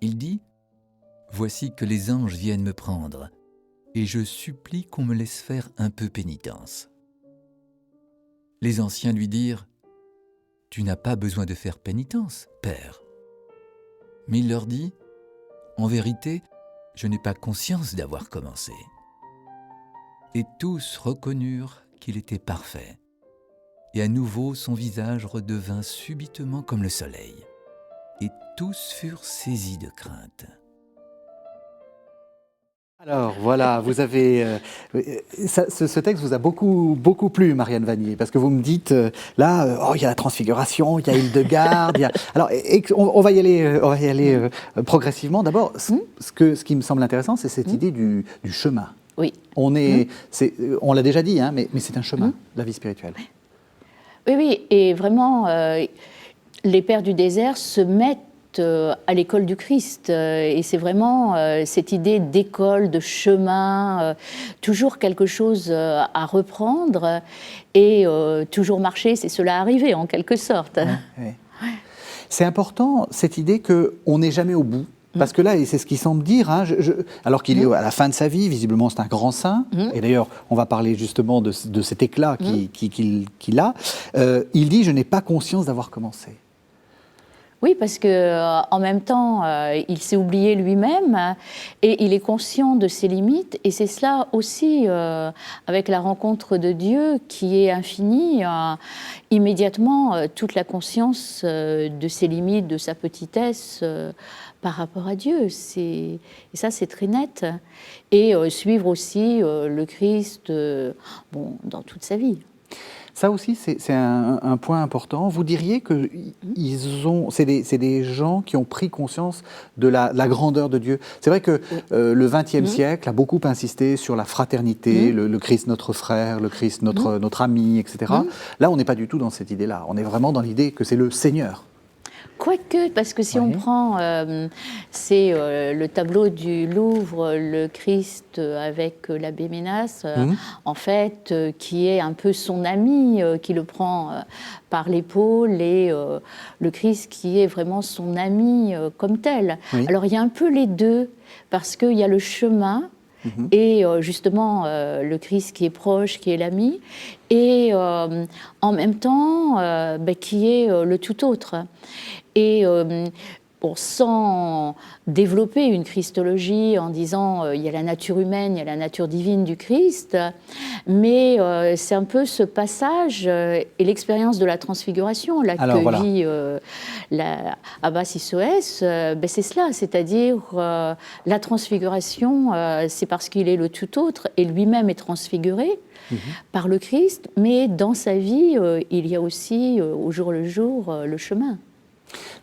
Il dit « Voici que les anges viennent me prendre, et je supplie qu'on me laisse faire un peu pénitence. » Les anciens lui dirent « Tu n'as pas besoin de faire pénitence, Père. » Mais il leur dit « En vérité, je n'ai pas conscience d'avoir commencé. » Et tous reconnurent qu'il était parfait. Et à nouveau son visage redevint subitement comme le soleil. Et tous furent saisis de crainte. Alors voilà, vous avez ce texte vous a beaucoup plu, Marianne Vanier, parce que vous me dites il y a la Transfiguration, il y a Hildegarde, alors on va y aller progressivement. D'abord, ce qui me semble intéressant, c'est cette idée du chemin. Oui. On l'a déjà dit, hein, mais c'est un chemin, la vie spirituelle. Oui, oui, et vraiment, les pères du désert se mettent à l'école du Christ. Et c'est vraiment cette idée d'école, de chemin, toujours quelque chose à reprendre et toujours marcher, c'est cela arriver en quelque sorte. Ouais, ouais. C'est important, cette idée qu'on n'est jamais au bout. Parce que là, et c'est ce qu'il semble dire, hein, alors qu'il est à la fin de sa vie, visiblement c'est un grand saint, et d'ailleurs on va parler justement de cet éclat qu'il a, il dit « je n'ai pas conscience d'avoir commencé ». Oui, parce que en même temps, il s'est oublié lui-même et il est conscient de ses limites. Et c'est cela aussi, avec la rencontre de Dieu qui est infinie, immédiatement toute la conscience de ses limites, de sa petitesse par rapport à Dieu. Et ça, c'est très net. Et suivre aussi le Christ dans toute sa vie. Ça aussi, c'est un point important. Vous diriez que c'est des gens qui ont pris conscience de la grandeur de Dieu. C'est vrai que le XXe siècle a beaucoup insisté sur la fraternité, le Christ notre frère, le Christ notre ami, etc. Là, on n'est pas du tout dans cette idée-là. On est vraiment dans l'idée que c'est le Seigneur. Quoique, parce que si on prend, c'est le tableau du Louvre, le Christ avec l'abbé Ménas, en fait, qui est un peu son ami, qui le prend par l'épaule, et le Christ qui est vraiment son ami comme tel. Oui. Alors il y a un peu les deux, parce qu'il y a le chemin, et justement le Christ qui est proche, qui est l'ami, et en même temps qui est le tout autre. Et sans développer une christologie en disant il y a la nature humaine, il y a la nature divine du Christ, mais c'est un peu ce passage et l'expérience de la transfiguration là, vit Abba Sissoès, c'est cela, c'est-à-dire la transfiguration, c'est parce qu'il est le tout autre et lui-même est transfiguré par le Christ, mais dans sa vie, il y a aussi au jour le jour le chemin.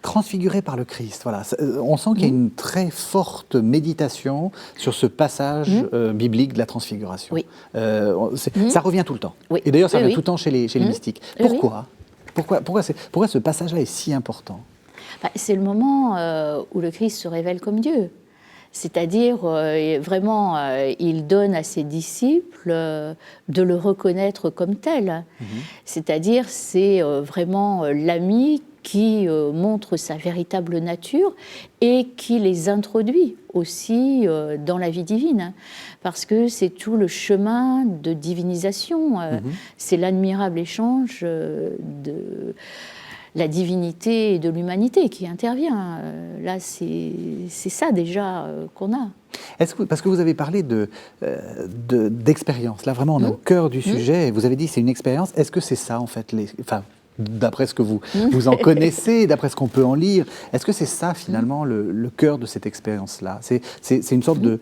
Transfiguré par le Christ, voilà. On sent qu'il y a une très forte méditation sur ce passage biblique de la transfiguration. Oui. Ça revient tout le temps. Oui. Et d'ailleurs, ça revient tout le temps chez les mystiques. Pourquoi ? Pourquoi ce passage-là est si important ? C'est le moment où le Christ se révèle comme Dieu. C'est-à-dire, vraiment, il donne à ses disciples de le reconnaître comme tel. C'est-à-dire, c'est vraiment l'ami qui montre sa véritable nature et qui les introduit aussi dans la vie divine. Parce que c'est tout le chemin de divinisation. C'est l'admirable échange de la divinité et de l'humanité qui intervient. Là, c'est ça déjà qu'on a. Parce que vous avez parlé d'expérience, là vraiment on est au cœur du sujet, et vous avez dit c'est une expérience, est-ce que c'est ça en fait, d'après ce que vous en connaissez, d'après ce qu'on peut en lire, est-ce que c'est ça finalement le cœur de cette expérience-là ? C'est une sorte de...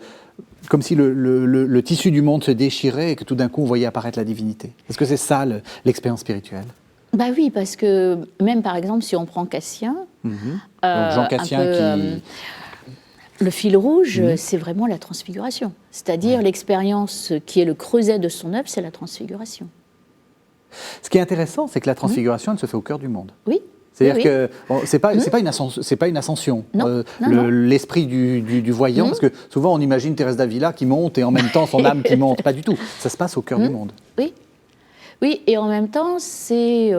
comme si le tissu du monde se déchirait et que tout d'un coup on voyait apparaître la divinité. Est-ce que c'est ça l'expérience spirituelle ? Bah oui, parce que même par exemple si on prend Cassien, donc Jean Cassien le fil rouge, c'est vraiment la transfiguration. C'est-à-dire l'expérience qui est le creuset de son œuvre, c'est la transfiguration. Ce qui est intéressant, c'est que la transfiguration, elle se fait au cœur du monde. Oui. C'est-à-dire que c'est pas une ascension. L'esprit du voyant, parce que souvent on imagine Thérèse d'Avila qui monte et en même temps son âme qui monte. Pas du tout. Ça se passe au cœur du monde. Oui. Oui, et en même temps, c'est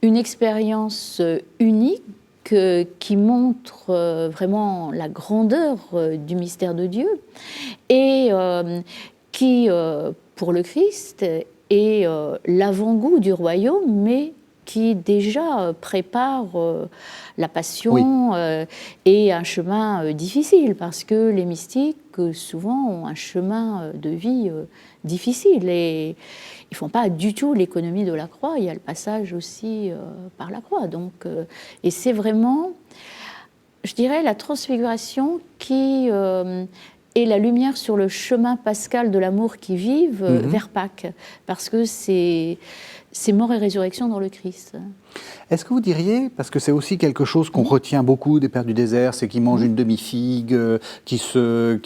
une expérience unique qui montre vraiment la grandeur du mystère de Dieu et qui, pour le Christ, est l'avant-goût du royaume, mais qui déjà prépare la passion et un chemin difficile, parce que les mystiques, souvent, ont un chemin de vie difficile et ils ne font pas du tout l'économie de la croix. Il y a le passage aussi par la croix. Donc, et c'est vraiment, je dirais, la transfiguration qui est la lumière sur le chemin pascal de l'amour qui vive vers Pâques. Parce que c'est c'est mort et résurrection dans le Christ. Est-ce que vous diriez, parce que c'est aussi quelque chose qu'on retient beaucoup des Pères du désert, c'est qu'ils mangent une demi-figue, ce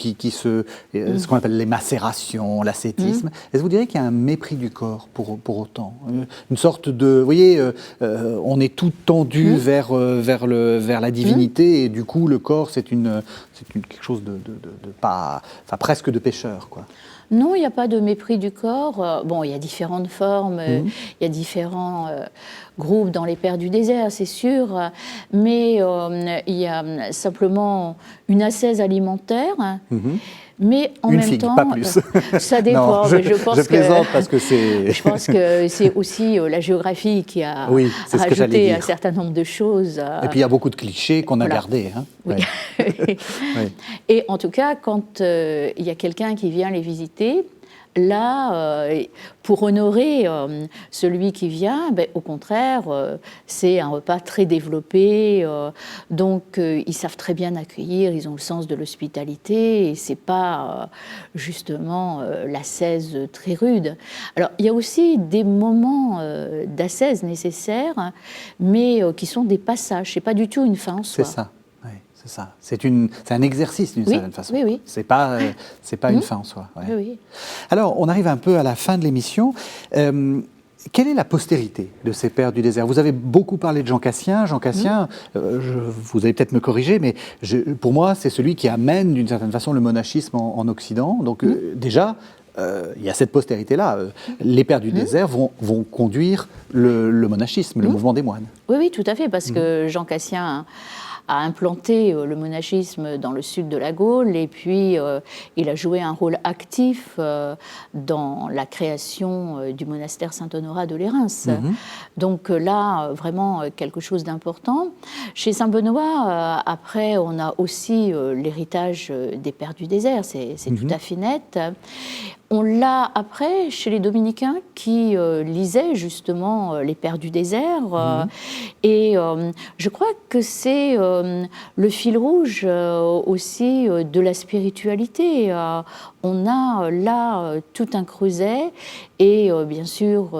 qu'on appelle les macérations, l'ascétisme. Est-ce que vous diriez qu'il y a un mépris du corps pour autant, une sorte de, vous voyez, on est tout tendu vers la divinité et du coup le corps c'est quelque chose de pas, enfin presque de pécheur, quoi. Non, il n'y a pas de mépris du corps. Bon, il y a différentes formes, il y a différents groupes dans les Pères du désert, c'est sûr, mais il y a simplement une ascèse alimentaire. Mais en même temps, pas plus. Ça dépend. Non, je plaisante parce que c'est. Je pense que c'est aussi la géographie qui a rajouté un certain nombre de choses. Et puis il y a beaucoup de clichés qu'on a gardés. Hein. Oui. Ouais. Et en tout cas, quand il y a quelqu'un qui vient les visiter, là, pour honorer celui qui vient, au contraire, c'est un repas très développé. Donc, ils savent très bien accueillir, ils ont le sens de l'hospitalité, et c'est pas justement l'ascèse très rude. Alors, il y a aussi des moments d'ascèse nécessaires, mais qui sont des passages. C'est pas du tout une fin en soi. C'est ça. C'est ça. C'est un exercice d'une certaine façon. Oui, oui. C'est pas une fin en soi. Ouais. Oui, oui. Alors, on arrive un peu à la fin de l'émission. Quelle est la postérité de ces Pères du désert? Vous avez beaucoup parlé de Jean Cassien. Jean Cassien, vous allez peut-être me corriger, mais pour moi, c'est celui qui amène d'une certaine façon le monachisme en Occident. Donc déjà, il y a cette postérité-là. Les Pères du désert vont conduire le monachisme, le mouvement des moines. Oui, oui, tout à fait, parce que Jean Cassien a implanté le monachisme dans le sud de la Gaule et puis il a joué un rôle actif dans la création du monastère Saint-Honorat de Lérins. Donc là, vraiment quelque chose d'important. Chez Saint-Benoît, après, on a aussi l'héritage des Pères du désert, c'est tout à fait net. On l'a après chez les dominicains qui lisaient justement les Pères du désert. Et je crois que c'est le fil rouge aussi de la spiritualité. On a là tout un creuset et bien sûr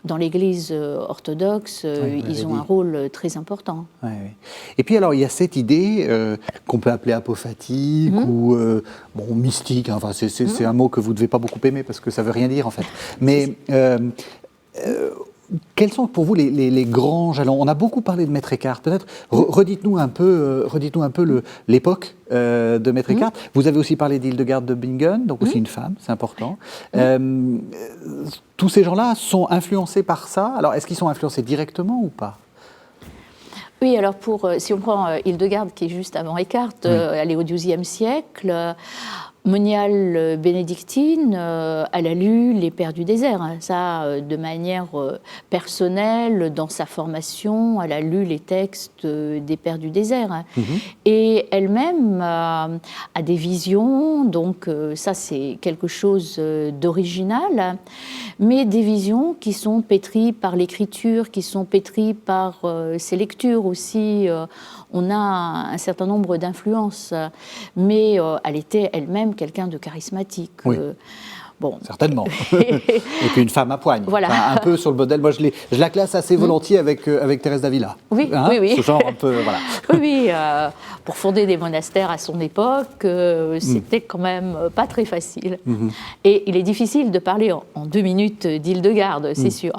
dans l'Église orthodoxe, ils ont un rôle très important. Oui. Et puis alors, il y a cette idée qu'on peut appeler apophatique ou mystique. Enfin, c'est un mot que vous ne devez pas beaucoup aimer parce que ça ne veut rien dire en fait. Mais quels sont pour vous les grands jalons? On a beaucoup parlé de Maître Eckhart. Peut-être redites-nous un peu l'époque de Maître Eckhart. Vous avez aussi parlé d'Hildegarde de Bingen, donc aussi une femme, c'est important. Tous ces gens-là sont influencés par ça. Alors, est-ce qu'ils sont influencés directement ou pas? Oui, alors si on prend Hildegarde, qui est juste avant Eckhart, elle est au XIIe siècle. Moniale bénédictine, elle a lu les Pères du désert, ça de manière personnelle, dans sa formation, elle a lu les textes des Pères du désert. Et elle-même a des visions, donc ça c'est quelque chose d'original, mais des visions qui sont pétries par l'écriture, qui sont pétries par ses lectures aussi. On a un certain nombre d'influences, mais elle était elle-même quelqu'un de charismatique. Oui. Bon. Certainement. Et puis une femme à poigne. Voilà. Enfin, un peu sur le modèle. Moi, je la classe assez volontiers avec Thérèse d'Avila. Oui, oui. Ce genre un peu, voilà. Oui, pour fonder des monastères à son époque, c'était quand même pas très facile. Et il est difficile de parler en 2 minutes d'Hildegarde, c'est sûr.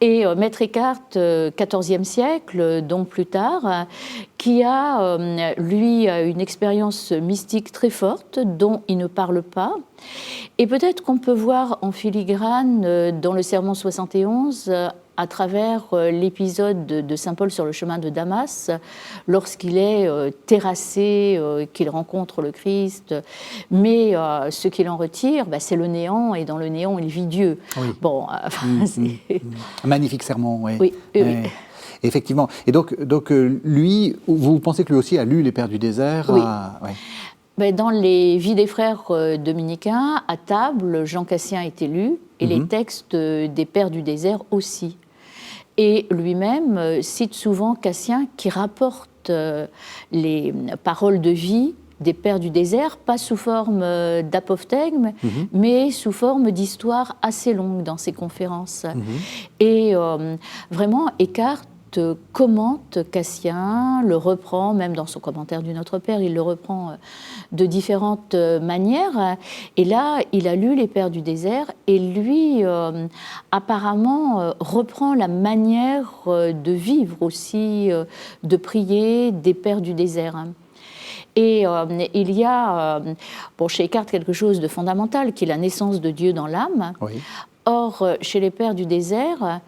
Et Maître Eckhart, XIVe siècle, donc plus tard, qui a, lui, une expérience mystique très forte dont il ne parle pas. Et peut-être qu'on peut voir en filigrane dans le Sermon 71 à travers l'épisode de saint Paul sur le chemin de Damas, lorsqu'il est terrassé, qu'il rencontre le Christ. Mais ce qu'il en retire, c'est le néant, et dans le néant, il vit Dieu. Oui. Bon, magnifique sermon, oui. Oui. Effectivement. Et donc lui, vous pensez que lui aussi a lu les Pères du désert? Oui. Dans les Vies des frères dominicains, à table, Jean Cassien était lu, et les textes des Pères du désert aussi. Et lui-même cite souvent Cassien qui rapporte les paroles de vie des Pères du désert, pas sous forme d'apophthegme, mais sous forme d'histoires assez longues dans ses conférences. Et vraiment, Eckhart commente Cassien, le reprend, même dans son commentaire du Notre Père, il le reprend de différentes manières. Et là, il a lu les Pères du désert et lui, apparemment, reprend la manière de vivre aussi, de prier des Pères du désert. Et il y a, chez Eckhart, quelque chose de fondamental, qui est la naissance de Dieu dans l'âme. Oui. Or, chez les Pères du désert,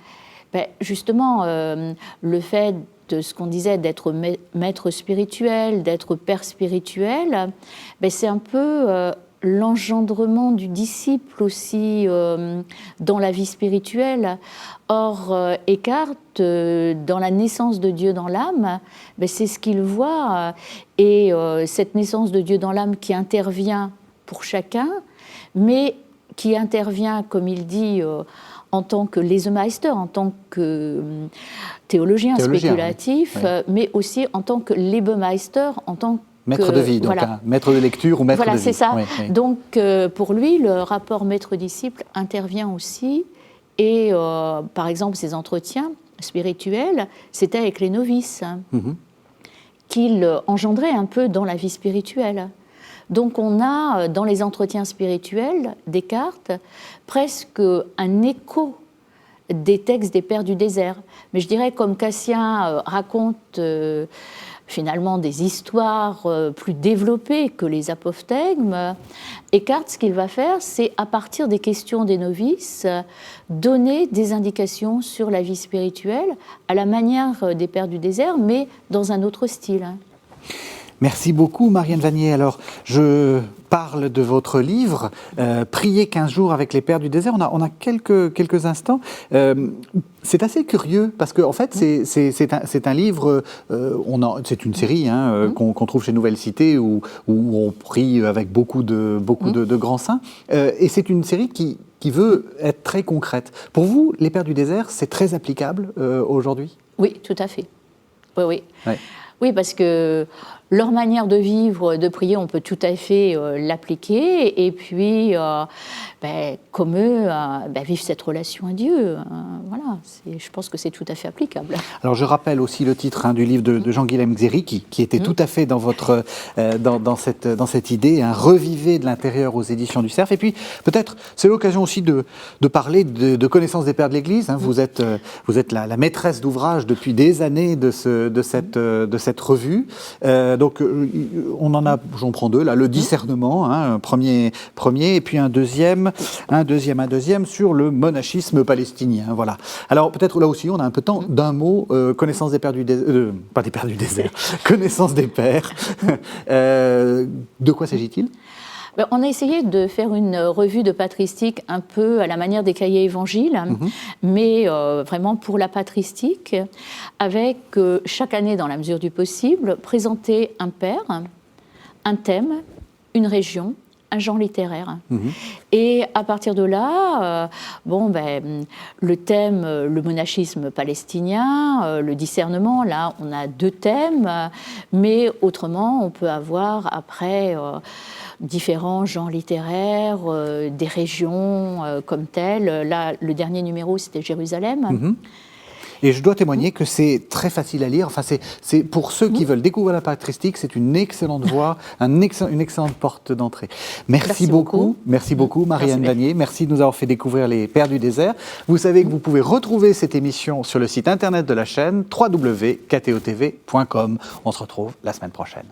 justement, le fait de ce qu'on disait d'être maître spirituel, d'être père spirituel, c'est un peu l'engendrement du disciple aussi dans la vie spirituelle. Or, Eckhart, dans la naissance de Dieu dans l'âme, c'est ce qu'il voit, et cette naissance de Dieu dans l'âme qui intervient pour chacun, mais qui intervient, comme il dit, en tant que Lesemeister, en tant que théologien spéculatif, oui. Mais aussi en tant que Lebemeister, en tant que maître de vie, donc voilà. Maître de lecture ou maître de vie. Voilà, c'est ça. Oui, oui. Donc, pour lui, le rapport maître-disciple intervient aussi. Et, par exemple, ses entretiens spirituels, c'était avec les novices, qu'il engendrait un peu dans la vie spirituelle. Donc, on a, dans les entretiens spirituels Descartes, presque un écho des textes des Pères du désert. Mais je dirais, comme Cassien raconte finalement des histoires plus développées que les apophthegmes, Eckhart, ce qu'il va faire, c'est, à partir des questions des novices, donner des indications sur la vie spirituelle, à la manière des Pères du désert, mais dans un autre style. Merci beaucoup, Marianne Vanier. Alors, je parle de votre livre, Prier 15 jours avec les Pères du désert. On a quelques instants. C'est assez curieux, parce qu'en fait, c'est un livre, c'est une série qu'on trouve chez Nouvelle Cité, où on prie avec beaucoup de grands saints. Et c'est une série qui veut être très concrète. Pour vous, les Pères du désert, c'est très applicable aujourd'hui ? Oui, tout à fait. Oui. Oui, parce que leur manière de vivre, de prier, on peut tout à fait l'appliquer. Et puis, comme eux, vivre cette relation à Dieu. Voilà, je pense que c'est tout à fait applicable. Alors, je rappelle aussi le titre du livre de Jean-Guilhem Xéry, qui était tout à fait dans votre dans cette idée, Revivez de l'intérieur aux éditions du Cerf. Et puis, peut-être, c'est l'occasion aussi de parler de connaissance des Pères de l'Église. Vous êtes la maîtresse d'ouvrage depuis des années de cette revue. Donc, on en a, j'en prends deux, là, le discernement, un premier, et puis un deuxième sur le monachisme palestinien. Voilà. Alors, peut-être là aussi, on a un peu de temps, d'un mot, connaissance des Pères du désert, pas des Pères du désert, connaissance des Pères. De quoi s'agit-il ? On a essayé de faire une revue de patristique un peu à la manière des cahiers évangiles, mais vraiment pour la patristique, avec chaque année, dans la mesure du possible, présenter un père, un thème, une région, un genre littéraire. Et à partir de là, le thème, le monachisme palestinien, le discernement, là, on a deux thèmes, mais autrement, on peut avoir après différents genres littéraires, des régions comme telles. Là, le dernier numéro, c'était Jérusalem. Et je dois témoigner que c'est très facile à lire. Enfin, c'est pour ceux qui veulent découvrir la patristique, c'est une excellente voie, une excellente porte d'entrée. Merci beaucoup. Merci beaucoup, Marianne Vanier. Merci de nous avoir fait découvrir les Pères du désert. Vous savez que vous pouvez retrouver cette émission sur le site internet de la chaîne www.ktotv.com. On se retrouve la semaine prochaine.